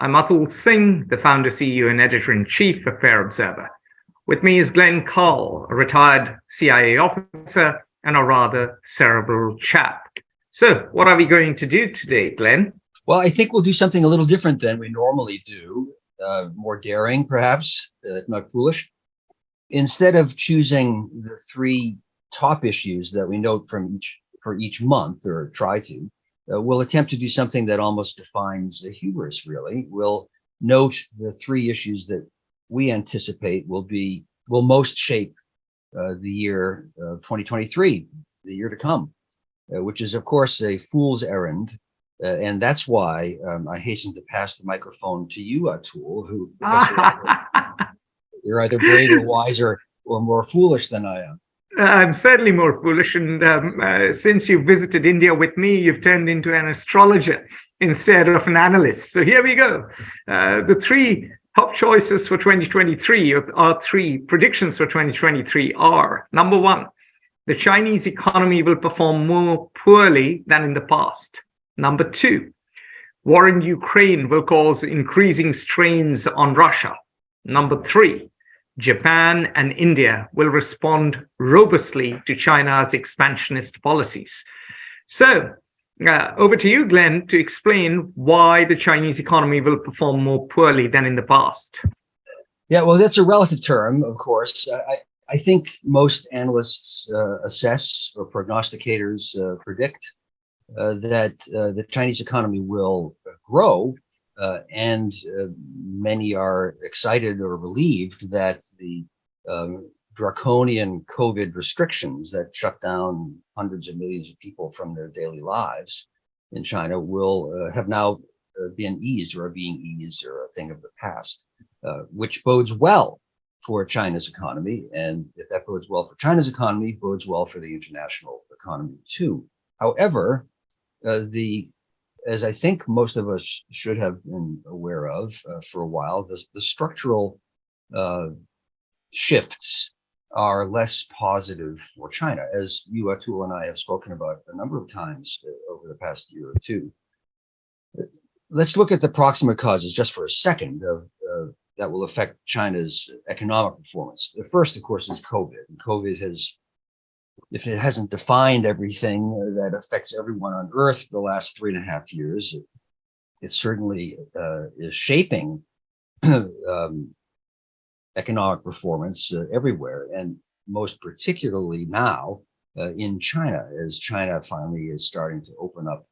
I'm Atul Singh, the founder, CEO, and editor-in-chief of Fair Observer. With me is Glenn Carle, a retired CIA officer and a rather cerebral chap. So, what are we going to do today, Glenn? Well, I think we'll do something a little different than we normally do, more daring, perhaps, if not foolish. Instead of choosing the three top issues that we note for each month, or try to, we'll attempt to do something that almost defines the hubris, really. We'll note the three issues that we anticipate will most shape the year 2023, the year to come, which is, of course, a fool's errand. And that's why I hasten to pass the microphone to you, Atul, who you're either braver, wiser, or more foolish than I am. I'm certainly more foolish, and since you visited India with me, you've turned into an astrologer instead of an analyst. So here we go. The three top choices for 2023, or three predictions for 2023 are: number one, the Chinese economy will perform more poorly than in the past. Number two, war in Ukraine will cause increasing strains on Russia. Number three, Japan and India will respond robustly to China's expansionist policies. So, over to you, Glenn, to explain why the Chinese economy will perform more poorly than in the past. Yeah, well, that's a relative term, of course. I think most analysts assess, or prognosticators predict, that the Chinese economy will grow, and many are excited or relieved that the draconian COVID restrictions that shut down hundreds of millions of people from their daily lives in China will have now been eased, or are being eased, or a thing of the past, which bodes well for China's economy. And if that bodes well for China's economy, bodes well for the international economy too. However, as I think most of us should have been aware of for a while, the structural shifts are less positive for China, as you, Atul, and I have spoken about a number of times over the past year or two. Let's look at the proximate causes just for a second that will affect China's economic performance. The first, of course, is COVID. And COVID has, if it hasn't defined everything that affects everyone on Earth the last 3.5 years, it certainly is shaping economic performance everywhere, and most particularly now in China, as China finally is starting to open up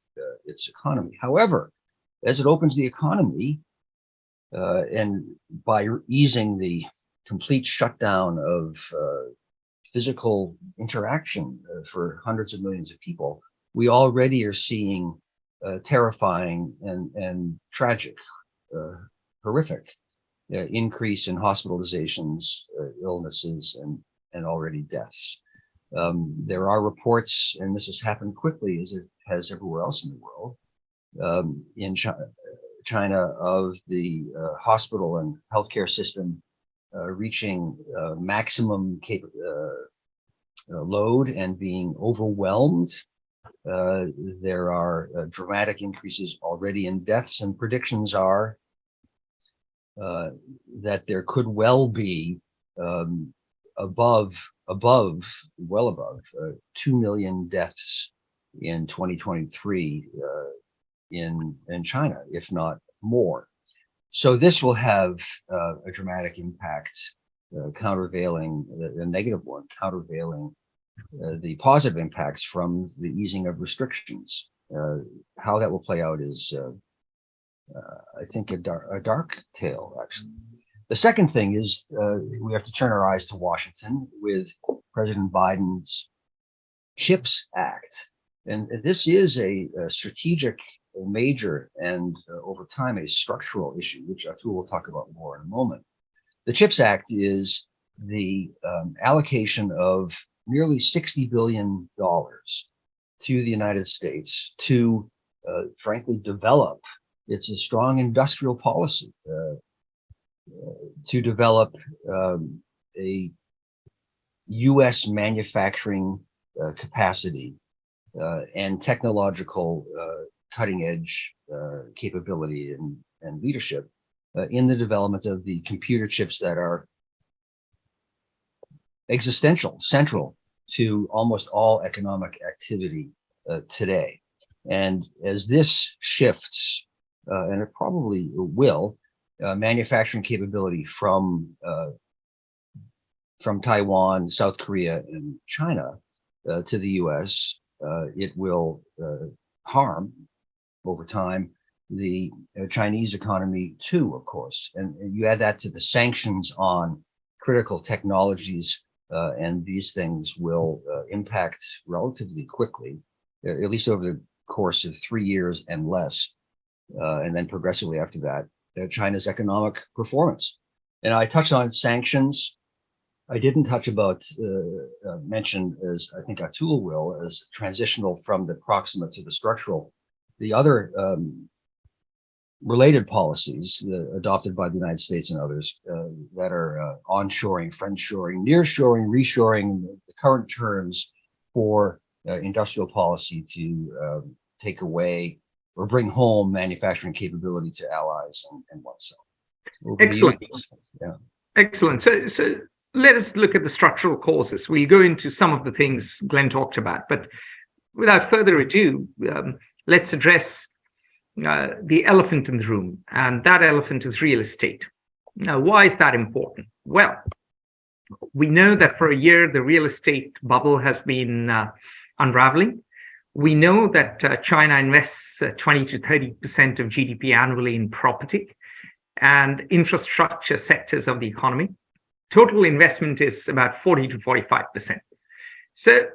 its economy. However, as it opens the economy, and by easing the complete shutdown of physical interaction for hundreds of millions of people, we already are seeing terrifying and tragic, horrific increase in hospitalizations, illnesses, and already deaths. There are reports, and this has happened quickly as it has everywhere else in the world, in China, of the hospital and healthcare system reaching maximum load and being overwhelmed. There are dramatic increases already in deaths, and predictions are that there could well be well above 2 million deaths in 2023 in China, if not more. So this will have a dramatic impact, countervailing the negative one, countervailing the positive impacts from the easing of restrictions. How that will play out is, I think, a dark tale, actually. The second thing is we have to turn our eyes to Washington with President Biden's CHIPS Act. And this is a strategic, major, and over time a structural issue, which Atul will talk about more in a moment. The CHIPS Act is the allocation of nearly $60 billion to the United States to, frankly, develop. It's a strong industrial policy to develop a U.S. manufacturing capacity and technological cutting edge capability and leadership in the development of the computer chips that are existential, central to almost all economic activity today. And as this shifts, and it probably will, manufacturing capability from Taiwan, South Korea, and China to the U.S., it will harm over time the Chinese economy too, of course. And you add that to the sanctions on critical technologies, and these things will impact relatively quickly, at least over the course of 3 years and less, and then progressively after that, China's economic performance. And I touched on sanctions. I didn't touch about, mention, as I think Atul will, as transitional from the proximate to the structural. The other related policies adopted by the United States and others that are onshoring, friendshoring, nearshoring, reshoring, the current terms for industrial policy to take away or bring home manufacturing capability to allies and oneself. Excellent. Yeah. Excellent. So let us look at the structural causes. We'll go into some of the things Glenn talked about, but without further ado, let's address the elephant in the room, and that elephant is real estate. Now, why is that important? Well, we know that for a year, the real estate bubble has been unraveling. We know that China invests 20 to 30% of GDP annually in property and infrastructure sectors of the economy. Total investment is about 40 to 45%. So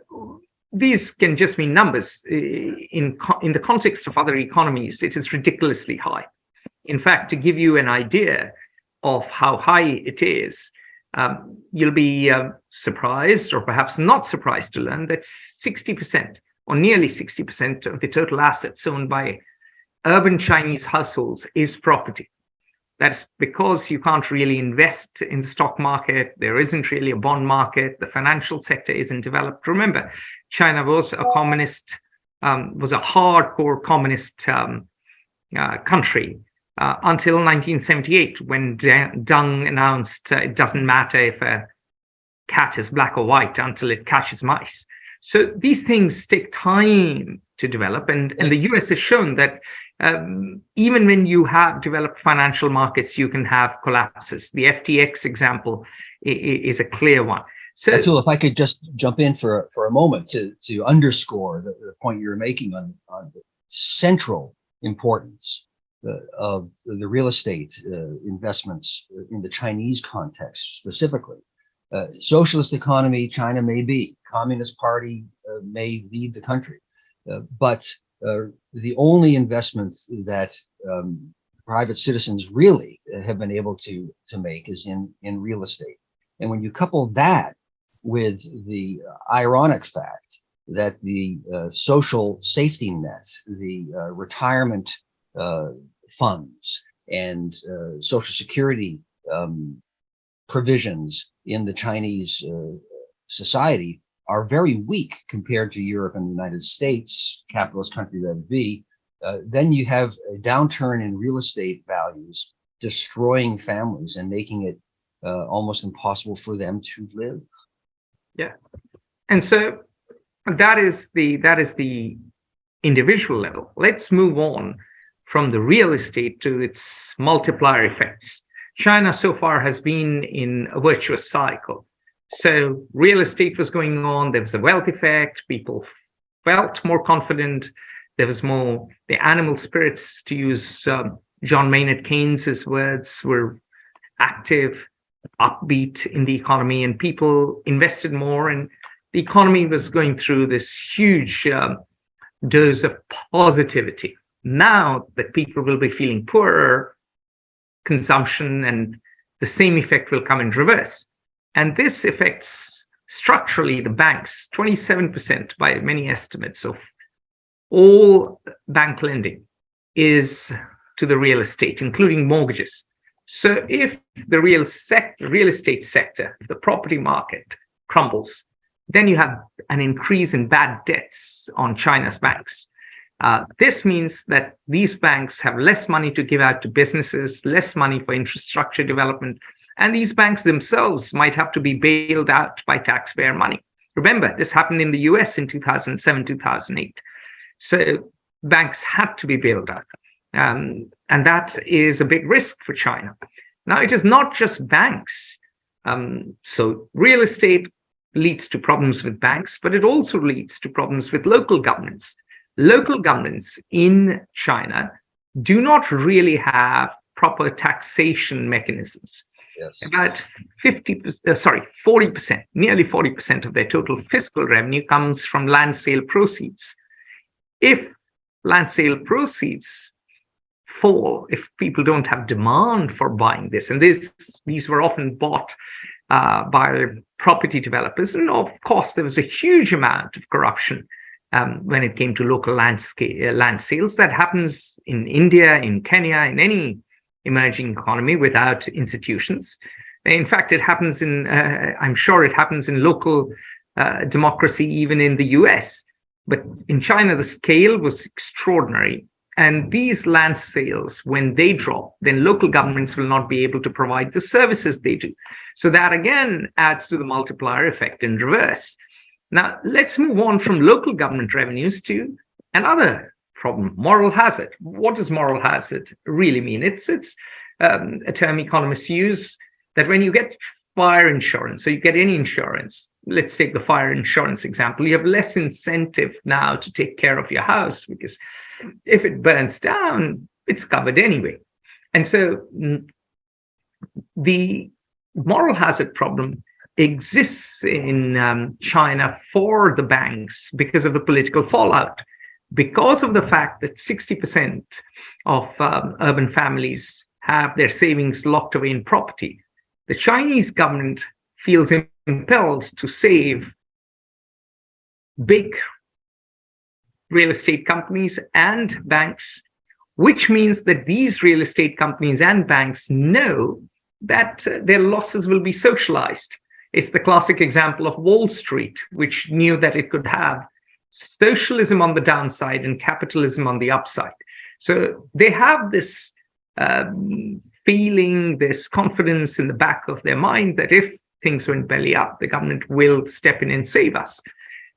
these can just be numbers. In the context of other economies, it is ridiculously high. In fact, to give you an idea of how high it is, you'll be surprised or perhaps not surprised to learn that 60% or nearly 60% of the total assets owned by urban Chinese households is property. That's because you can't really invest in the stock market. There isn't really a bond market. The financial sector isn't developed. Remember, China was a communist, was a hardcore communist country until 1978, when Deng announced it doesn't matter if a cat is black or white until it catches mice. So these things take time to develop, and the US has shown that even when you have developed financial markets, you can have collapses. The FTX example is a clear one. So, Atul, if I could just jump in for a moment to underscore the point you're making on the central importance of the real estate investments in the Chinese context specifically. Socialist economy, China may be. Communist Party may lead the country. But the only investment that private citizens really have been able to make is in real estate. And when you couple that with the ironic fact that the social safety net, the retirement funds and social security provisions in the Chinese society are very weak compared to Europe and the United States, capitalist country that would be, then you have a downturn in real estate values, destroying families and making it almost impossible for them to live. Yeah, and so that is the individual level. Let's move on from the real estate to its multiplier effects. China so far has been in a virtuous cycle. So real estate was going on, there was a wealth effect, people felt more confident, there was more, the animal spirits, to use John Maynard Keynes's words, were active, upbeat in the economy, and people invested more, and the economy was going through this huge dose of positivity. Now that people will be feeling poorer, consumption and the same effect will come in reverse. And this affects structurally the banks. 27% by many estimates of all bank lending is to the real estate, including mortgages. So if the real estate sector, the property market crumbles, then you have an increase in bad debts on China's banks. This means that these banks have less money to give out to businesses, less money for infrastructure development, and these banks themselves might have to be bailed out by taxpayer money. Remember, this happened in the US in 2007, 2008. So banks had to be bailed out. And that is a big risk for China. Now, it is not just banks. So real estate leads to problems with banks, but it also leads to problems with local governments. Local governments in China do not really have proper taxation mechanisms. Yes. About 40%, nearly 40% of their total fiscal revenue comes from land sale proceeds. If land sale proceeds fall, if people don't have demand for buying this, and these were often bought by property developers, and of course there was a huge amount of corruption when it came to local land sales. That happens in India, in Kenya, in any emerging economy without institutions. In fact, it happens I'm sure it happens in local democracy, even in the US. But in China, the scale was extraordinary. And these land sales, when they drop, then local governments will not be able to provide the services they do. So that again adds to the multiplier effect in reverse. Now, let's move on from local government revenues to another problem, moral hazard. What does moral hazard really mean? It's a term economists use, that when you get fire insurance, so you get any insurance, let's take the fire insurance example, you have less incentive now to take care of your house, because if it burns down, it's covered anyway. And so the moral hazard problem exists in China for the banks because of the political fallout, because of the fact that 60% of urban families have their savings locked away in property. The Chinese government feels impelled to save big real estate companies and banks, which means that these real estate companies and banks know that their losses will be socialized. It's the classic example of Wall Street, which knew that it could have socialism on the downside and capitalism on the upside. So they have this feeling, this confidence in the back of their mind that if things went belly up, the government will step in and save us.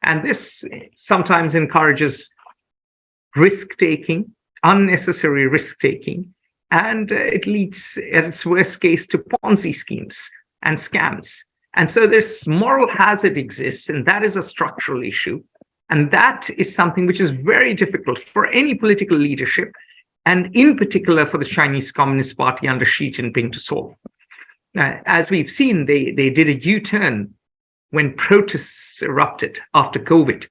And this sometimes encourages risk-taking, unnecessary risk-taking, and it leads, at its worst case, to Ponzi schemes and scams. And so this moral hazard exists, and that is a structural issue. And that is something which is very difficult for any political leadership, and in particular for the Chinese Communist Party under Xi Jinping to solve. As we've seen, they did a U-turn when protests erupted after COVID.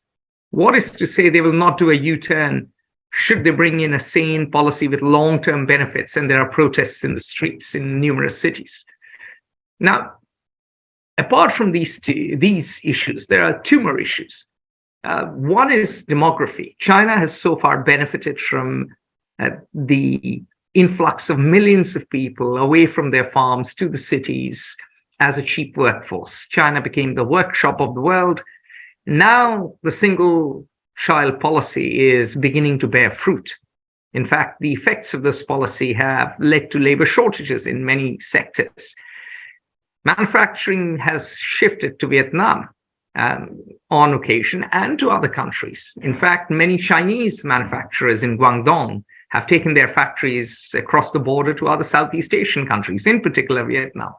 What is to say they will not do a U-turn should they bring in a sane policy with long-term benefits and there are protests in the streets in numerous cities? Now, apart from these issues, there are two more issues. One is demography. China has so far benefited from the influx of millions of people away from their farms to the cities as a cheap workforce. China became the workshop of the world. Now the single child policy is beginning to bear fruit. In fact, the effects of this policy have led to labor shortages in many sectors. Manufacturing has shifted to Vietnam on occasion and to other countries. In fact, many Chinese manufacturers in Guangdong have taken their factories across the border to other Southeast Asian countries, in particular Vietnam,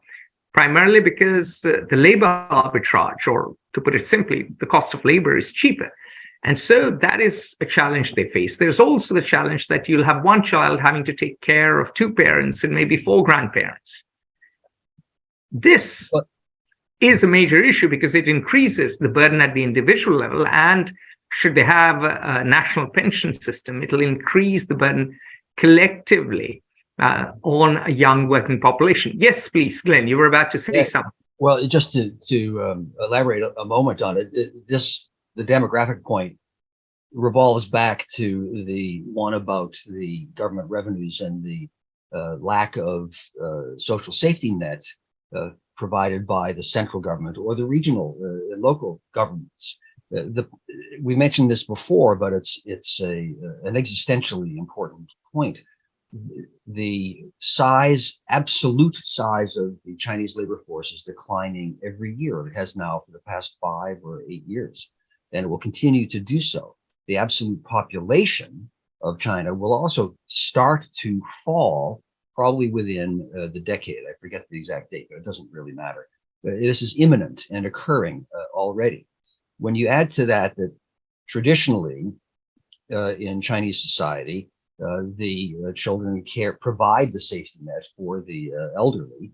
primarily because the labor arbitrage, or to put it simply, the cost of labor is cheaper. And so that is a challenge they face. There's also the challenge that you'll have one child having to take care of two parents and maybe four grandparents. This is a major issue because it increases the burden at the individual level, and should they have a national pension system, it'll increase the burden collectively on a young working population. Yes, please, Glenn, you were about to say something. Well, just to elaborate a moment on it, the demographic point revolves back to the one about the government revenues and the lack of social safety net provided by the central government or the regional and local governments. We mentioned this before, but it's an existentially important point. The absolute size of the Chinese labor force is declining every year. It has now for the past 5 or 8 years, and it will continue to do so. The absolute population of China will also start to fall probably within the decade. I forget the exact date, but it doesn't really matter. This is imminent and occurring already. When you add to that traditionally in Chinese society, the children provide the safety net for the elderly,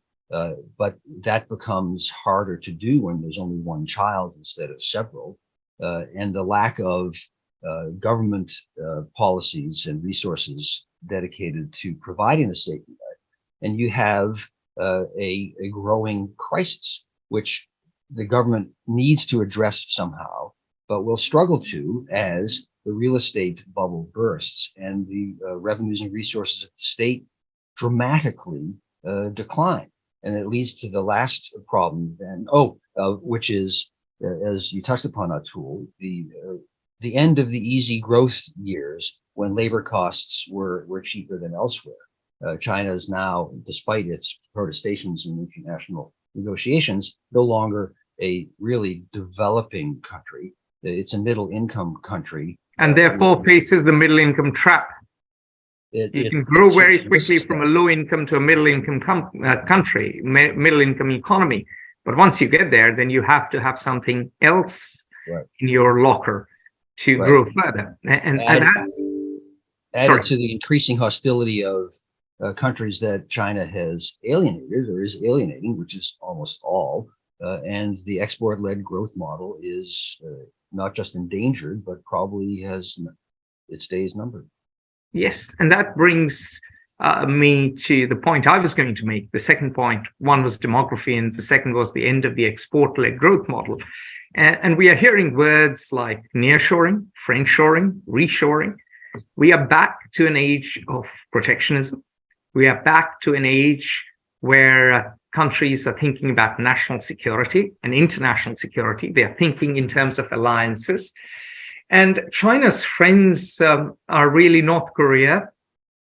but that becomes harder to do when there's only one child instead of several, and the lack of government policies and resources dedicated to providing the safety net, and you have a growing crisis, which the government needs to address somehow, but will struggle to as the real estate bubble bursts and the revenues and resources of the state dramatically decline. And it leads to the last problem then, which is, as you touched upon, Atul, the end of the easy growth years when labor costs were cheaper than elsewhere. China is now, despite its protestations in international negotiations, no longer a really developing country. It's a middle income country. And therefore faces the middle income trap. You can grow very quickly from a low income to a middle income country, middle income economy. But once you get there, then you have to have something else in your locker to grow further. And that's added to the increasing hostility of countries that China has alienated or is alienating, which is almost all. And the export-led growth model is not just endangered, but probably has its days numbered. Yes, and that brings me to the point I was going to make. The second point, one was demography, and the second was the end of the export-led growth model. And we are hearing words like nearshoring, friendshoring, reshoring. We are back to an age of protectionism. We are back to an age where countries are thinking about national security and international security. They are thinking in terms of alliances. And China's friends are really North Korea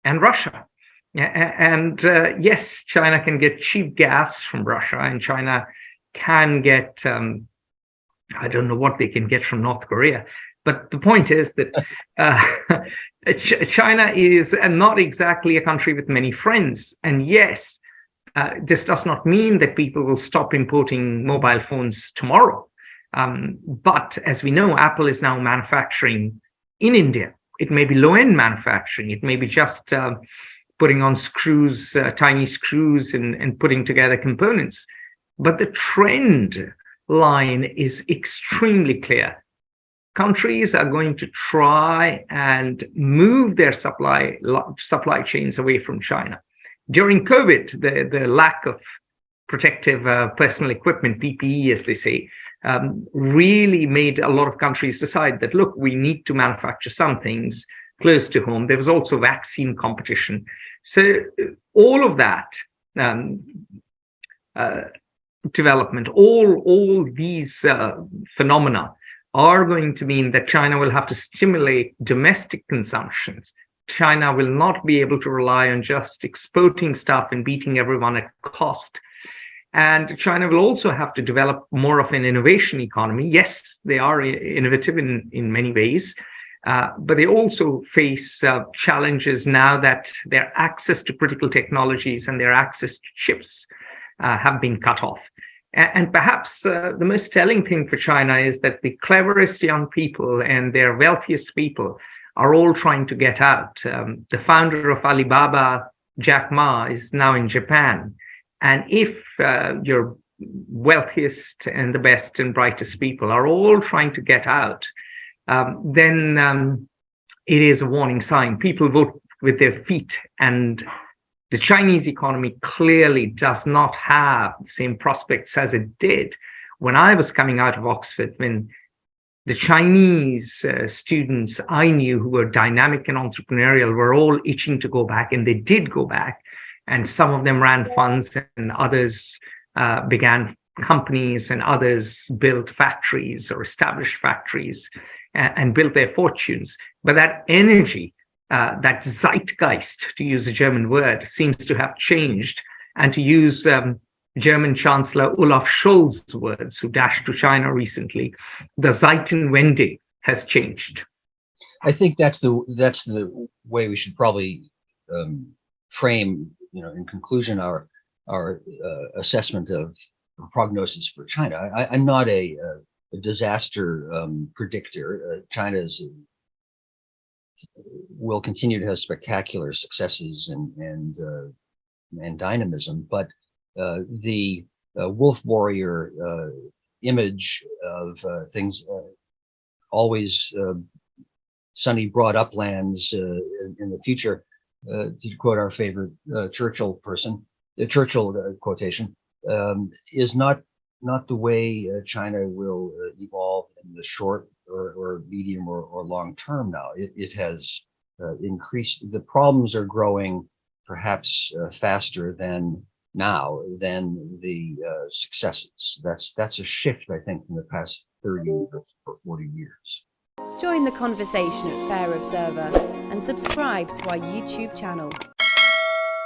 and Russia. And yes, China can get cheap gas from Russia, and China can get, I don't know what they can get from North Korea. But the point is that China is not exactly a country with many friends. And yes, this does not mean that people will stop importing mobile phones tomorrow. But as we know, Apple is now manufacturing in India. It may be low-end manufacturing. It may be just putting on screws, tiny screws, and putting together components. But the trend line is extremely clear. Countries are going to try and move their supply chains away from China. During COVID, the lack of protective personal equipment, PPE, as they say, really made a lot of countries decide that, look, we need to manufacture some things close to home. There was also vaccine competition. So all of that development, all these phenomena are going to mean that China will have to stimulate domestic consumptions. China will not be able to rely on just exporting stuff and beating everyone at cost. And China will also have to develop more of an innovation economy. Yes, they are innovative in many ways, but they also face challenges now that their access to critical technologies and their access to chips have been cut off. And perhaps the most telling thing for China is that the cleverest young people and their wealthiest people are all trying to get out. The founder of Alibaba, Jack Ma, is now in Japan. And if your wealthiest and the best and brightest people are all trying to get out, then it is a warning sign. People vote with their feet, and the Chinese economy clearly does not have the same prospects as it did when I was coming out of Oxford, when the Chinese students I knew who were dynamic and entrepreneurial were all itching to go back, and they did go back. And some of them ran funds, and others began companies and others built factories or established factories and built their fortunes. But that energy, that zeitgeist, to use a German word, seems to have changed. And to use German Chancellor Olaf Scholz's words, who dashed to China recently, the Zeitenwende has changed. I think that's the way we should probably frame, in conclusion, our assessment of prognosis for China. I'm not a disaster predictor. China will continue to have spectacular successes and dynamism, but the wolf warrior image of things always sunny broad uplands in the future, to quote our favorite Churchill quotation, is not the way China will evolve in the short or medium or long term now. It has increased. The problems are growing perhaps faster than the successes. That's a shift, I think, in the past 30 or 40 years. Join the conversation at Fair Observer and subscribe to our YouTube channel.